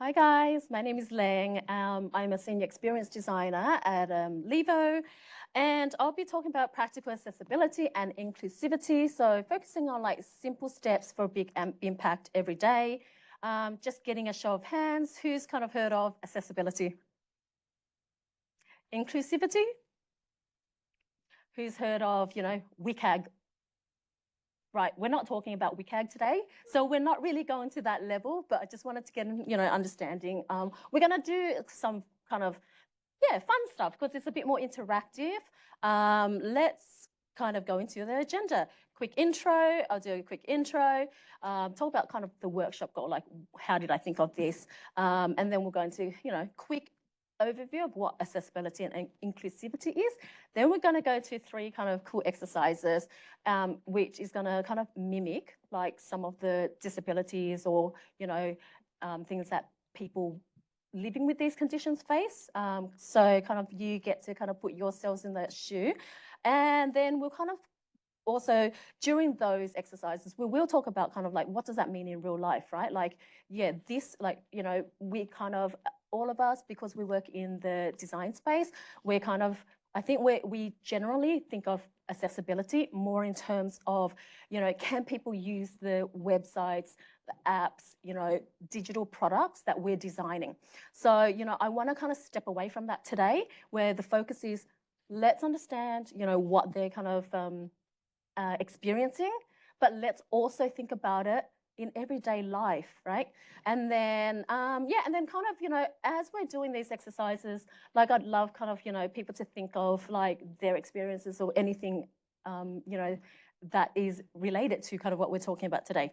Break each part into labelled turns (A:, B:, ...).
A: Hi guys, my name is Leng. I'm a senior experience designer at Levo, and I'll be talking about practical accessibility and inclusivity. So focusing on like simple steps for big impact every day. Just getting a show of hands, who's kind of heard of accessibility? Inclusivity? Who's heard of, WCAG? Right, we're not talking about WCAG today, so we're not really going to that level, but I just wanted to get, understanding. We're going to do some kind of, fun stuff because it's a bit more interactive. Let's kind of go into the agenda. Quick intro, I'll do a quick intro, talk about kind of the workshop goal, like how did I think of this? And then we'll go into, quick overview of what accessibility and inclusivity is. Then we're going to go to 3 kind of cool exercises, which is going to kind of mimic like some of the disabilities or, things that people living with these conditions face. So kind of you get to kind of put yourselves in that shoe. And then we'll kind of also during those exercises, we will talk about kind of like, what does that mean in real life, right? Like, yeah, this, like, we kind of, all of us, because we work in the design space, we're kind of, I think we generally think of accessibility more in terms of, can people use the websites, the apps, digital products that we're designing. So, I want to kind of step away from that today, where the focus is, let's understand, what they're kind of experiencing, but let's also think about it in everyday life, right? And then, and then kind of, as we're doing these exercises, like I'd love kind of, people to think of like their experiences or anything, that is related to kind of what we're talking about today.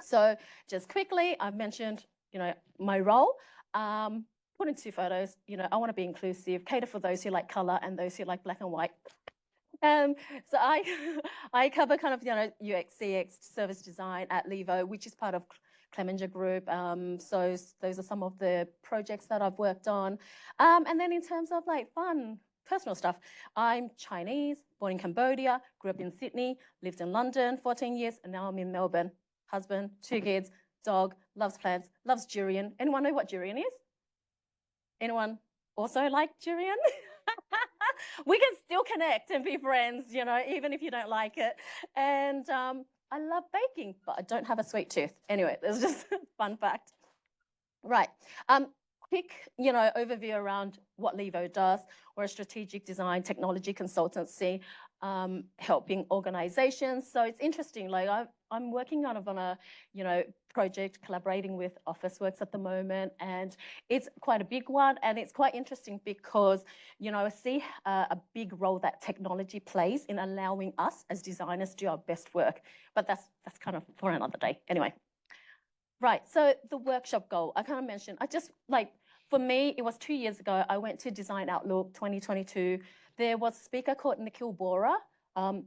A: So just quickly, I've mentioned, my role. Put in 2 photos, I want to be inclusive, cater for those who like color and those who like black and white. So I cover kind of, UX, CX, service design at Levo, which is part of Clemenger Group. So those are some of the projects that I've worked on. And then in terms of like fun, personal stuff, I'm Chinese, born in Cambodia, grew up in Sydney, lived in London 14 years, and now I'm in Melbourne. Husband, 2 kids, dog, loves plants, loves durian. Anyone know what durian is? Anyone also like durian? We can still connect and be friends, even if you don't like it. And I love baking, but I don't have a sweet tooth. Anyway, there's just a fun fact. Right. Quick, overview around what Levo does. We're a strategic design technology consultancy, helping organizations. So it's interesting, like I'm working on a, project collaborating with Officeworks at the moment, and it's quite a big one, and it's quite interesting because, I see a big role that technology plays in allowing us as designers to do our best work, but that's kind of for another day. Anyway, right, so the workshop goal, I kind of mentioned, for me, it was 2 years ago, I went to Design Outlook 2022. There was a speaker called Nikhil Bora.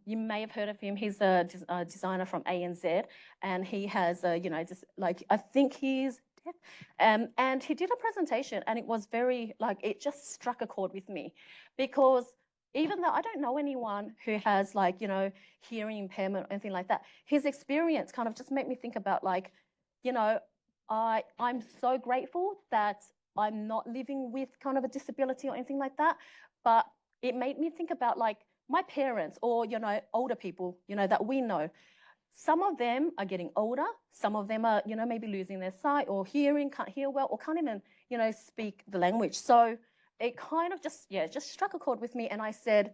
A: You may have heard of him. He's a designer from ANZ, and he has, I think he's deaf. And he did a presentation, and it was very, it just struck a chord with me, because even though I don't know anyone who has, hearing impairment or anything like that, his experience kind of just made me think about, I'm so grateful that I'm not living with kind of a disability or anything like that, but it made me think about my parents or, older people, that we know. Some of them are getting older. Some of them are, maybe losing their sight or hearing, can't hear well, or can't even, speak the language. So it kind of just struck a chord with me. And I said,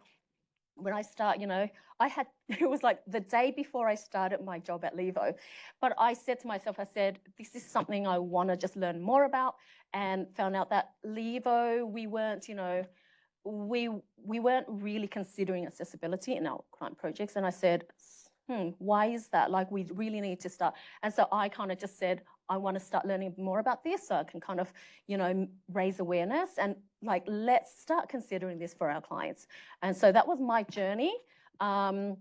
A: when I start, it was like the day before I started my job at Levo, but I said to myself, I said, this is something I want to just learn more about, and found out that Levo, we weren't, we weren't really considering accessibility in our client projects. And I said, why is that? Like, we really need to start. And so I kind of just said, I want to start learning more about this so I can kind of, raise awareness and let's start considering this for our clients. And so that was my journey. And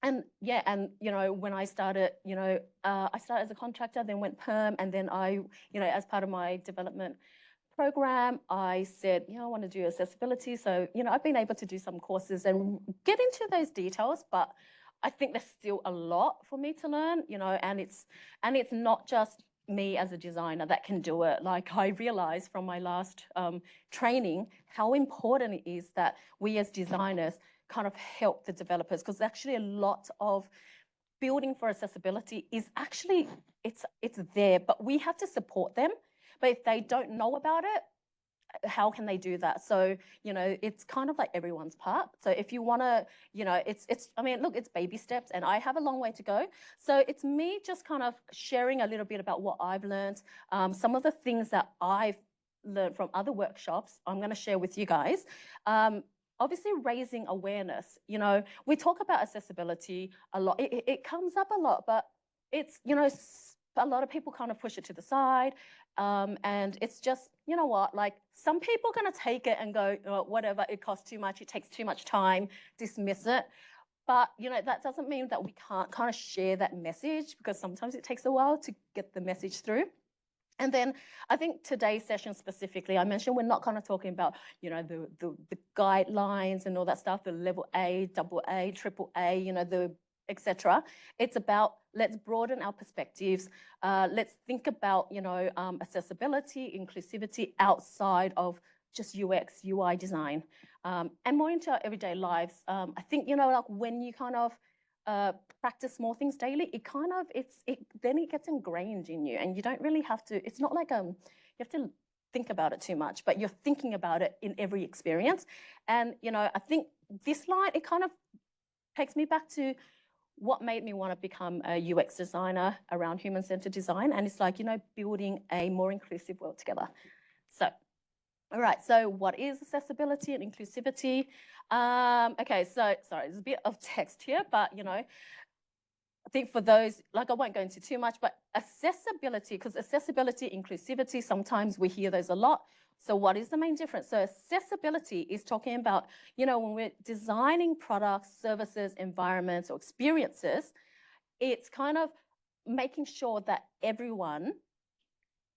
A: when I started, I started as a contractor, then went perm, and then I, as part of my development program, I said, I want to do accessibility. So, I've been able to do some courses and get into those details, but I think there's still a lot for me to learn, and it's not just me as a designer that can do it. Like I realized from my last training how important it is that we as designers kind of help the developers, because actually a lot of building for accessibility is actually, it's there, but we have to support them. But if they don't know about it, how can they do that? So, you know, it's kind of like everyone's part. So if you want to, you know, I mean, look, it's baby steps and I have a long way to go. So it's me just kind of sharing a little bit about what I've learned, some of the things that I've learned from other workshops, I'm going to share with you guys. Obviously raising awareness, you know, we talk about accessibility a lot. It comes up a lot, but it's, you know, a lot of people kind of push it to the side. And it's just, you know what, like some people are going to take it and go, oh, whatever, it costs too much, it takes too much time, dismiss it. But, you know, that doesn't mean that we can't kind of share that message, because sometimes it takes a while to get the message through. And then I think today's session specifically, I mentioned we're not kind of talking about, you know, the guidelines and all that stuff, the level A, AA, AAA, you know, the etc. It's about, let's broaden our perspectives. Let's think about, you know, accessibility, inclusivity outside of just UX, UI design, and more into our everyday lives. I think, you know, like when you kind of practice small things daily, it kind of, then it gets ingrained in you, and you don't really have to, it's not like you have to think about it too much, but you're thinking about it in every experience. And, you know, I think this line, it kind of takes me back to what made me want to become a UX designer around human-centered design. And it's like, you know, building a more inclusive world together. So, all right, so what is accessibility and inclusivity? Okay, so, sorry, there's a bit of text here, but, you know, I think for those, like I won't go into too much, but accessibility, because accessibility, inclusivity, sometimes we hear those a lot. So what is the main difference? So accessibility is talking about, you know, when we're designing products, services, environments, or experiences, it's kind of making sure that everyone,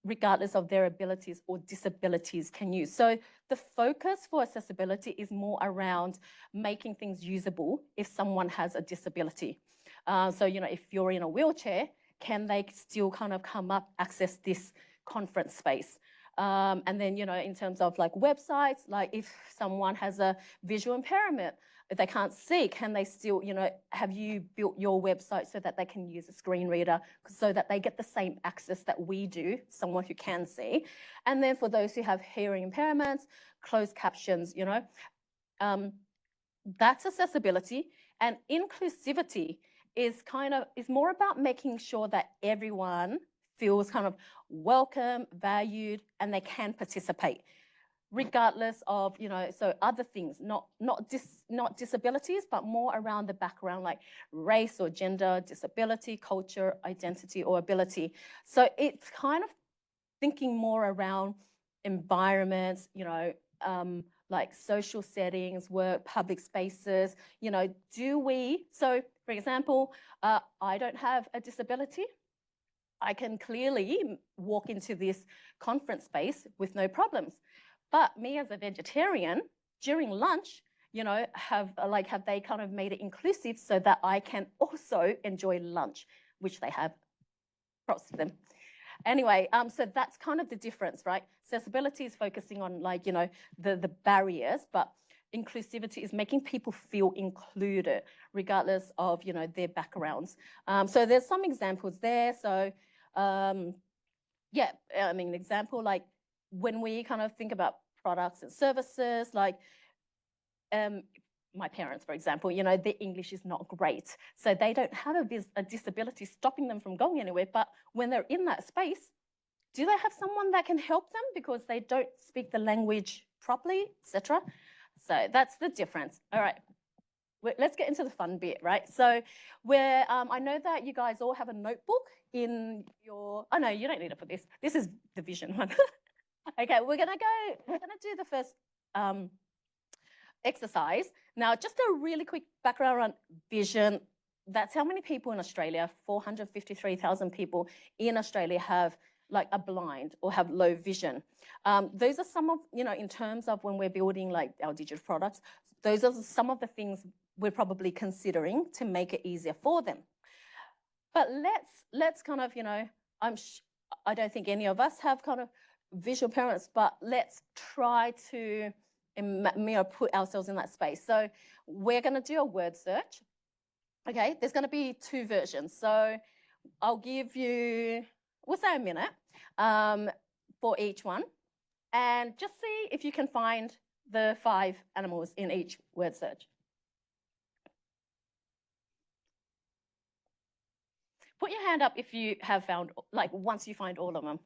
A: regardless of their abilities or disabilities, can use. So the focus for accessibility is more around making things usable if someone has a disability. So, you know, if you're in a wheelchair, can they still kind of come up, access this conference space? And then, you know, in terms of like websites, like if someone has a visual impairment, if they can't see, can they still, you know, have you built your website so that they can use a screen reader, so that they get the same access that we do, someone who can see? And then for those who have hearing impairments, closed captions, you know, that's accessibility. And inclusivity is more about making sure that everyone feels kind of welcome, valued, and they can participate, regardless of, you know, so other things, not disabilities, but more around the background, like race or gender, disability, culture, identity, or ability. So it's kind of thinking more around environments, you know, like social settings, work, public spaces, you know, so for example, I don't have a disability. I can clearly walk into this conference space with no problems. But me as a vegetarian, during lunch, you know, have they kind of made it inclusive so that I can also enjoy lunch, which they have. Props to them. Anyway, so that's kind of the difference, right? Accessibility is focusing on, like, you know, the barriers, but inclusivity is making people feel included regardless of, you know, their backgrounds. So there's some examples there. So yeah, I mean, an example, like when we kind of think about products and services, like my parents, for example, you know, their English is not great. So they don't have a disability stopping them from going anywhere. But when they're in that space, do they have someone that can help them because they don't speak the language properly, etc.? So that's the difference. All right, let's get into the fun bit, right? So I know that you guys all have a notebook in your, oh no, you don't need it for this. This is the vision one. Okay, we're gonna do the first exercise. Now, just a really quick background on vision. That's how many people in Australia, 453,000 people in Australia have like a blind or have low vision. Those are some of, you know, in terms of when we're building like our digital products, those are some of the things we're probably considering to make it easier for them. But let's kind of, you know, I don't think any of us have kind of visual parents, but let's try to put ourselves in that space. So we're going to do a word search. Okay, there's going to be 2 versions. So I'll give you, we'll say a minute for each one, and just see if you can find the 5 animals in each word search. Put your hand up if you have found, like, once you find all of them.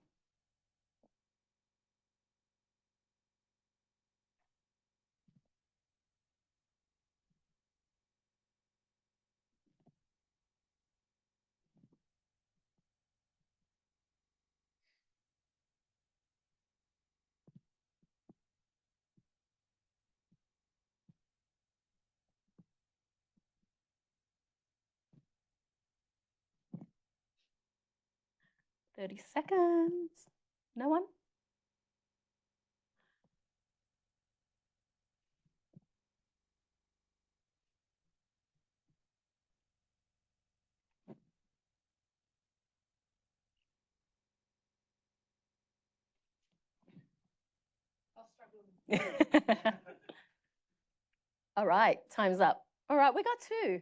A: Thirty seconds. No one? All right, time's up. All right, we got 2.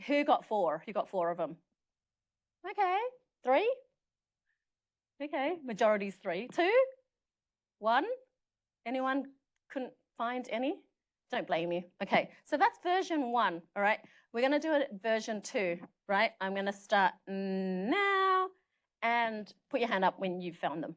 A: Who got 4? Who got 4 of them? Okay, 3? Okay, majority's 3. 2? 1? Anyone couldn't find any? Don't blame you. Okay, so that's version 1, all right? We're gonna do it version 2, right? I'm gonna start now, and put your hand up when you've found them.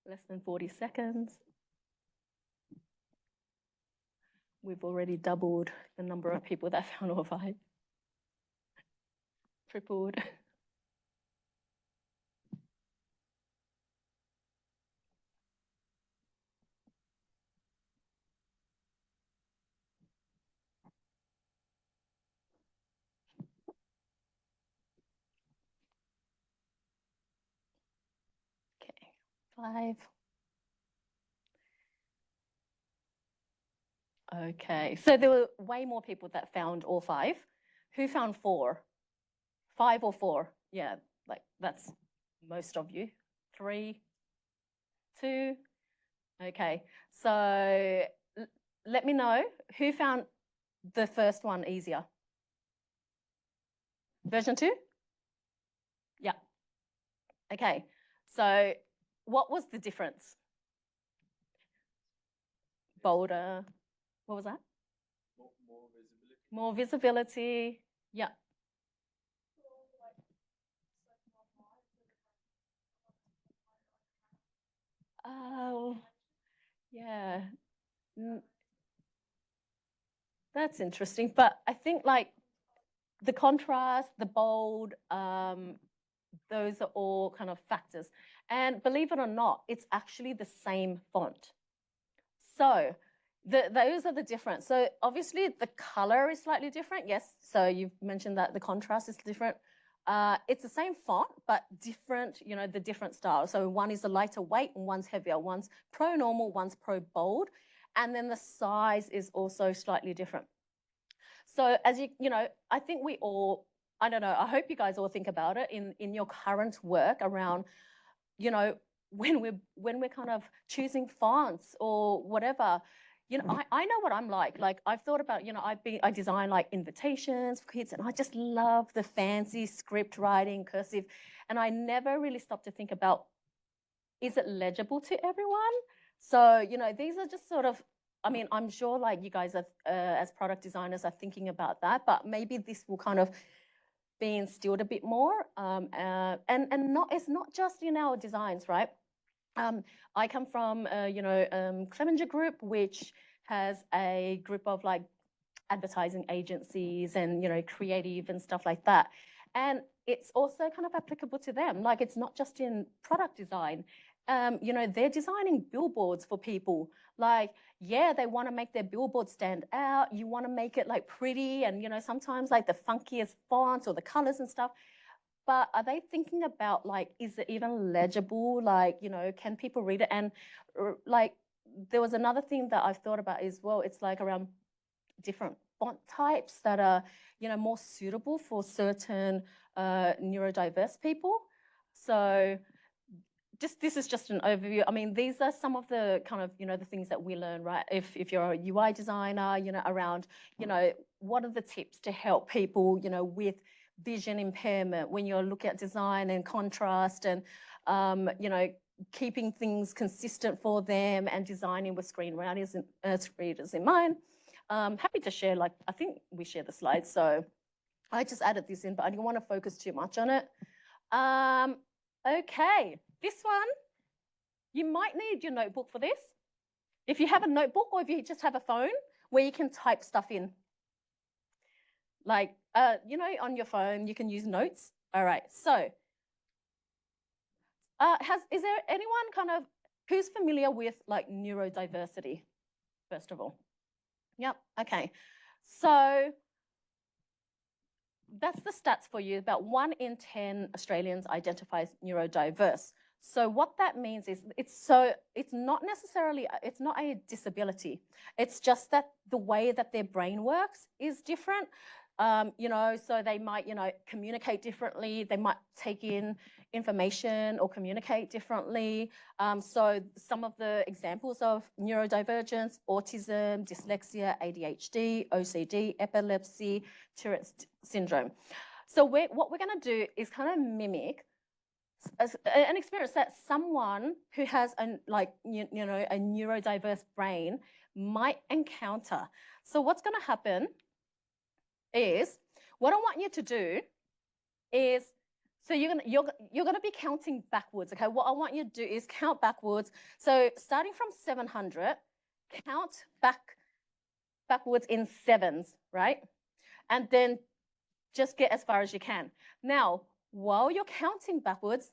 A: Less than 40 seconds. We've already doubled the number of people that found all 5. Tripled. Okay, 5. Okay, so there were way more people that found all 5. Who found 4? 5 or 4? Yeah, like that's most of you. 3, 2. Okay, so let me know who found the first one easier. Version 2? Yeah. Okay, so what was the difference? Bolder. What was that?
B: More visibility.
A: More visibility. Yeah. Oh, yeah. That's interesting. But I think like the contrast, the bold, those are all kind of factors. And believe it or not, it's actually the same font. So those are the difference. So obviously the color is slightly different. Yes. So you've mentioned that the contrast is different. It's the same font, but different, you know, the different styles. So one is a lighter weight and one's heavier. One's pro normal, one's pro bold. And then the size is also slightly different. So as you know, I think we all, I don't know, I hope you guys all think about it in your current work around, you know, when we're kind of choosing fonts or whatever, you know, I know what I'm like. Like I've thought about, you know, I design like invitations for kids, and I just love the fancy script writing, cursive, and I never really stopped to think about, is it legible to everyone? So, you know, these are just sort of, I mean, I'm sure like you guys are, as product designers are thinking about that, but maybe this will kind of be instilled a bit more. And it's not just in our designs, right? I come from, you know, Clemenger Group, which has a group of like advertising agencies and, you know, creative and stuff like that. And it's also kind of applicable to them. Like it's not just in product design. you know, they're designing billboards for people. Like, yeah, they want to make their billboard stand out. You want to make it like pretty and, you know, sometimes like the funkiest fonts or the colors and stuff. But are they thinking about like, is it even legible? Like, you know, can people read it? And like, there was another thing that I've thought about as well. It's like around different font types that are, you know, more suitable for certain neurodiverse people. So this is just an overview. I mean, these are some of the kind of, you know, the things that we learn, right? If you're a UI designer, you know, around, you know, what are the tips to help people, you know, with vision impairment when you're looking at design and contrast and, you know, keeping things consistent for them and designing with screen readers in mind. Happy to share, like, I think we share the slides, so I just added this in, but I didn't want to focus too much on it. Okay, this one, you might need your notebook for this. If you have a notebook or if you just have a phone where you can type stuff in. Like, you know, on your phone, you can use notes. All right, so is there anyone kind of who's familiar with like neurodiversity, first of all? Yep, okay. So that's the stats for you. About 1 in 10 Australians identifies neurodiverse. So what that means is it's not necessarily, it's not a disability. It's just that the way that their brain works is different. You know, so they might, you know, communicate differently. They might take in information or communicate differently. So some of the examples of neurodivergence: autism, dyslexia, ADHD, OCD, epilepsy, Tourette's syndrome. So what we're going to do is kind of mimic an experience that someone who has a neurodiverse brain might encounter. So what's going to happen is, what I want you to do is, so you're gonna be counting backwards, okay? What I want you to do is count backwards. So starting from 700, count backwards in sevens, right? And then just get as far as you can. Now, while you're counting backwards,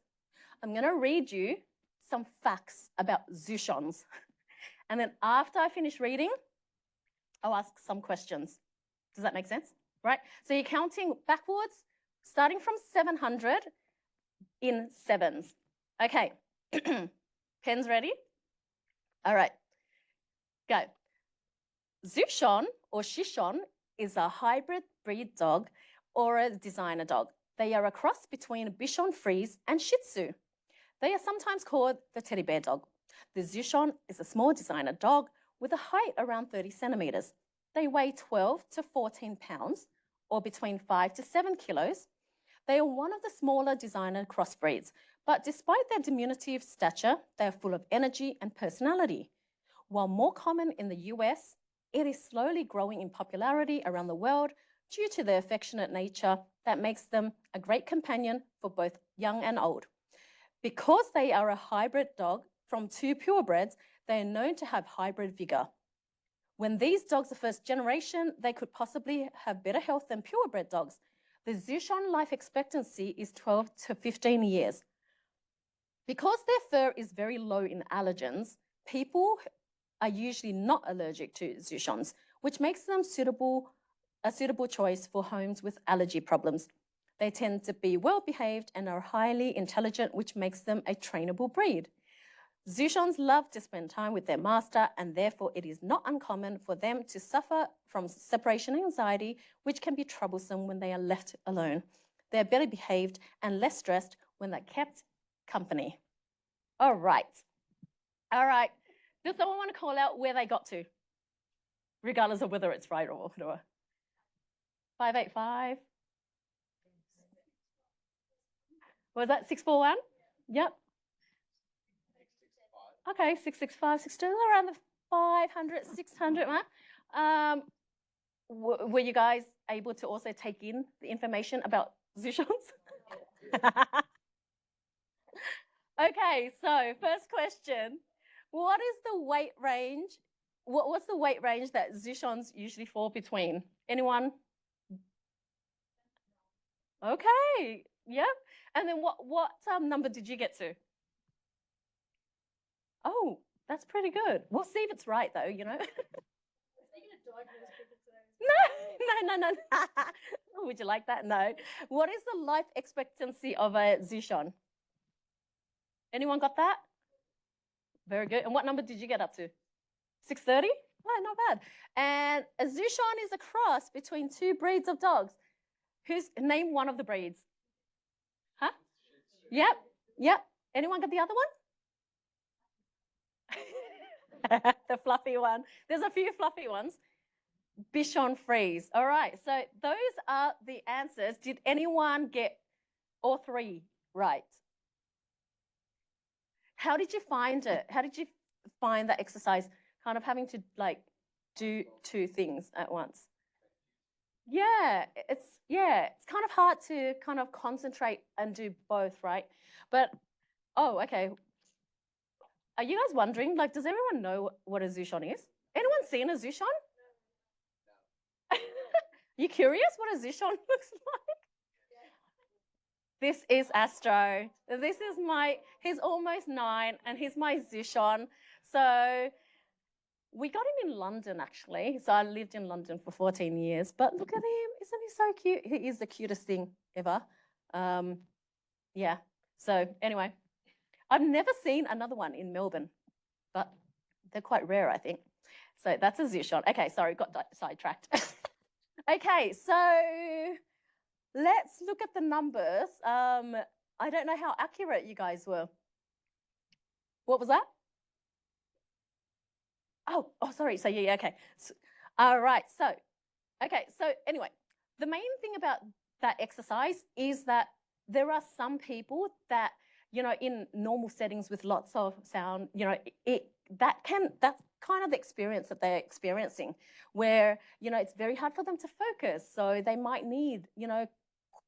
A: I'm gonna read you some facts about zooshons. And then after I finish reading, I'll ask some questions. Does that make sense? Right? So you're counting backwards, starting from 700 in sevens. Okay, pens ready? All right, go. Zooshon or Shishon is a hybrid breed dog or a designer dog. They are a cross between a Bichon Frise and Shih Tzu. They are sometimes called the teddy bear dog. The Zooshon is a small designer dog with a height around 30 centimeters. They weigh 12 to 14 pounds, or between 5 to 7 kilos. They are one of the smaller designer crossbreeds, but despite their diminutive stature, they are full of energy and personality. While more common in the US, it is slowly growing in popularity around the world due to their affectionate nature that makes them a great companion for both young and old. Because they are a hybrid dog from two purebreds, they are known to have hybrid vigor. When these dogs are first generation, they could possibly have better health than purebred dogs. The Zooshon life expectancy is 12 to 15 years. Because their fur is very low in allergens, people are usually not allergic to Zooshons, which makes them a suitable choice for homes with allergy problems. They tend to be well behaved and are highly intelligent, which makes them a trainable breed. Zooshons love to spend time with their master, and therefore it is not uncommon for them to suffer from separation anxiety, which can be troublesome when they are left alone. They're better behaved and less stressed when they're kept company. All right. All right. Does someone want to call out where they got to? Regardless of whether it's right or whatever. 585. Was that 641? Yep. Okay, 665, still around the 500, 600 mark. Were you guys able to also take in the information about Zooshons? Okay, so first question. What is the weight range? What's the weight range that Zooshons usually fall between? Anyone? Okay, yeah. And then what number did you get to? Oh, that's pretty good. We'll see if it's right though, you know. No, no. Would you like that? No. What is the life expectancy of a Zishan? Anyone got that? Very good. And what number did you get up to? 630? Oh, not bad. And a Zishan is a cross between two breeds of dogs. Name one of the breeds? Huh? Yep. Anyone got the other one? The fluffy one. There's a few fluffy ones. Bichon Frise. All right, so those are the answers. Did anyone get all three right? How did you find it? How did you find that exercise, kind of having to like do two things at once? Yeah, it's kind of hard to kind of concentrate and do both, right? But, oh, okay. Are you guys wondering, like, does everyone know what a Zishan is? Anyone seen a Zishan? You curious what a Zishan looks like? This is Astro. This is he's almost 9 and he's my Zishan. So we got him in London actually. So I lived in London for 14 years, but look at him. Isn't he so cute? He is the cutest thing ever. Yeah. So anyway, I've never seen another one in Melbourne, but they're quite rare, I think. So that's a Zishan. Okay, sorry, got sidetracked. Okay, so let's look at the numbers. I don't know how accurate you guys were. What was that? Oh, sorry. So yeah, okay. So, all right. So, okay. So anyway, the main thing about that exercise is that there are some people that, you know, in normal settings with lots of sound, you know, that's kind of the experience that they're experiencing, where, you know, it's very hard for them to focus. So they might need, you know,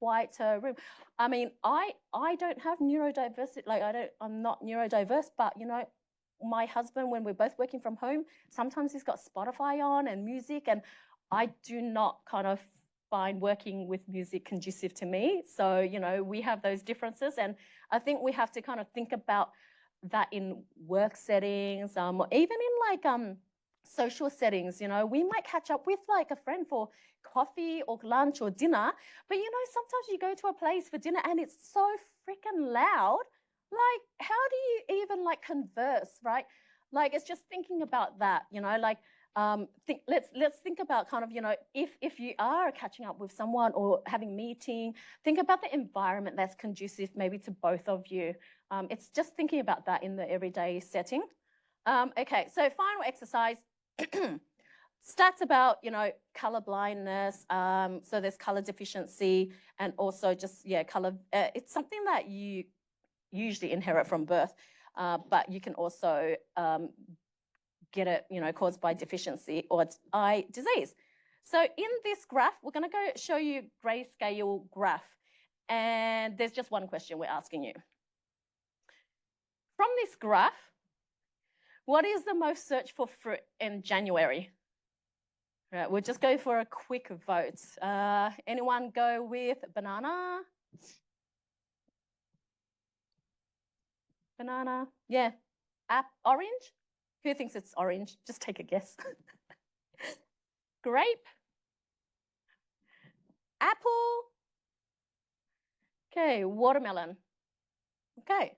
A: quite a room. I mean, I don't have neurodiversity, like I'm not neurodiverse, but, you know, my husband, when we're both working from home, sometimes he's got Spotify on and music, and I do not kind of find working with music conducive to me. So, you know, we have those differences, and I think we have to kind of think about that in work settings, or even in like social settings. You know, we might catch up with like a friend for coffee or lunch or dinner, but you know, sometimes you go to a place for dinner and it's so freaking loud. Like, how do you even like converse, right? Like, it's just thinking about that, you know, like, let's think about kind of, you know, if you are catching up with someone or having a meeting, think about the environment that's conducive maybe to both of you. It's just thinking about that in the everyday setting. Okay, so final exercise. Stats about, you know, color blindness. So there's color deficiency, and also just, yeah, color. It's something that you usually inherit from birth, but you can also get it, you know, caused by deficiency or eye disease. So in this graph, we're going to go show you grayscale graph, and there's just one question we're asking you. From this graph, what is the most searched for fruit in January? Right, we'll just go for a quick vote. Anyone go with banana? Banana, yeah. Orange? Who thinks it's orange? Just take a guess. Grape? Apple? Okay, watermelon. Okay,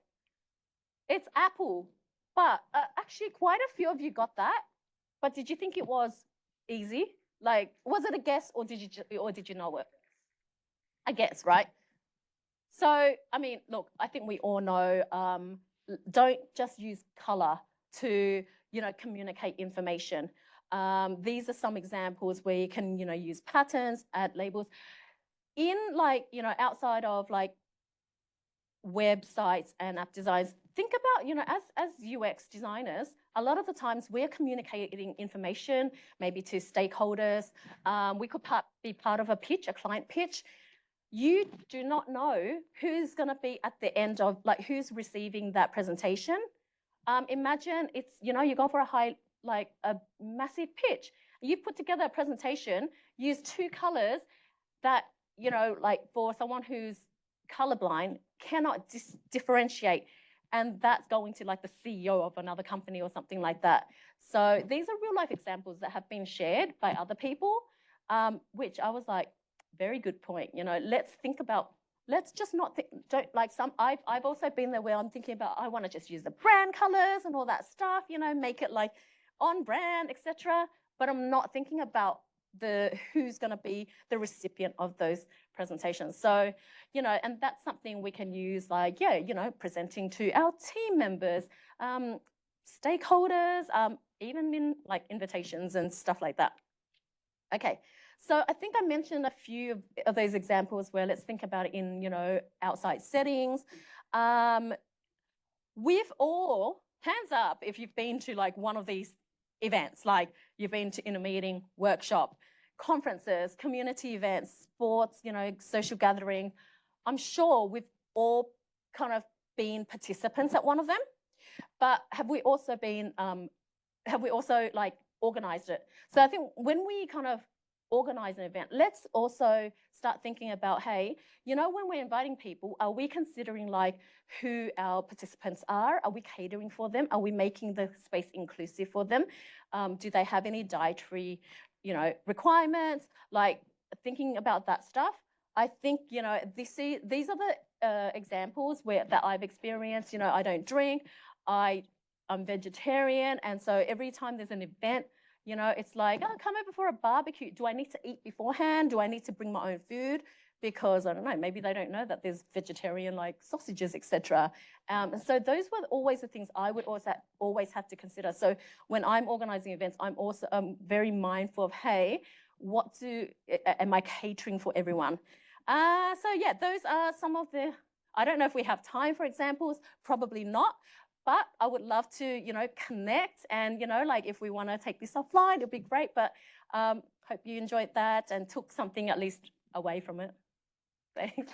A: it's apple. But actually, quite a few of you got that. But did you think it was easy? Like, was it a guess, or did you know it? A guess, right? So, I mean, look, I think we all know, don't just use color to, you know, communicate information. These are some examples where you can, you know, use patterns, add labels. In like, you know, outside of like websites and app designs, think about, you know, as UX designers, a lot of the times we're communicating information, maybe to stakeholders. We could be part of a pitch, a client pitch. You do not know who's going to be at the end of, like, who's receiving that presentation. Imagine it's, you know, you go for a massive pitch. You put together a presentation, use 2 colors that, you know, like for someone who's colorblind, cannot differentiate. and that's going to like the CEO of another company or something like that. So these are real life examples that have been shared by other people, which I was like, very good point. You know, let's think about, let's just not think, don't like some, I've also been there where I'm thinking about, I want to just use the brand colors and all that stuff, you know, make it like on brand, etc. But I'm not thinking about who's going to be the recipient of those presentations. So, you know, and that's something we can use, like, yeah, you know, presenting to our team members, stakeholders, even in like invitations and stuff like that. Okay, so I think I mentioned a few of those examples where let's think about it in, you know, outside settings. We've all, hands up if you've been to like one of these events, like you've been to in a meeting, workshop, conferences, community events, sports, you know, social gathering. I'm sure we've all kind of been participants at one of them, but have we also been, like organized it? So I think when we kind of organize an event, let's also start thinking about, hey, you know, when we're inviting people, are we considering like who our participants are? Are we catering for them? Are we making the space inclusive for them? Do they have any dietary, you know, requirements? Like thinking about that stuff. I think, you know, these are the examples that I've experienced. You know, I don't drink, I'm vegetarian, and so every time there's an event, you know, it's like, oh, come over for a barbecue. Do I need to eat beforehand? Do I need to bring my own food? Because I don't know, maybe they don't know that there's vegetarian like sausages, etc. And so those were always the things I would always have to consider. So when I'm organizing events, I'm also very mindful of, hey, am I catering for everyone? So yeah, those are some of the, I don't know if we have time for examples, probably not. But I would love to, you know, connect, and, you know, like if we want to take this offline, it'd be great. But hope you enjoyed that and took something at least away from it. Thanks.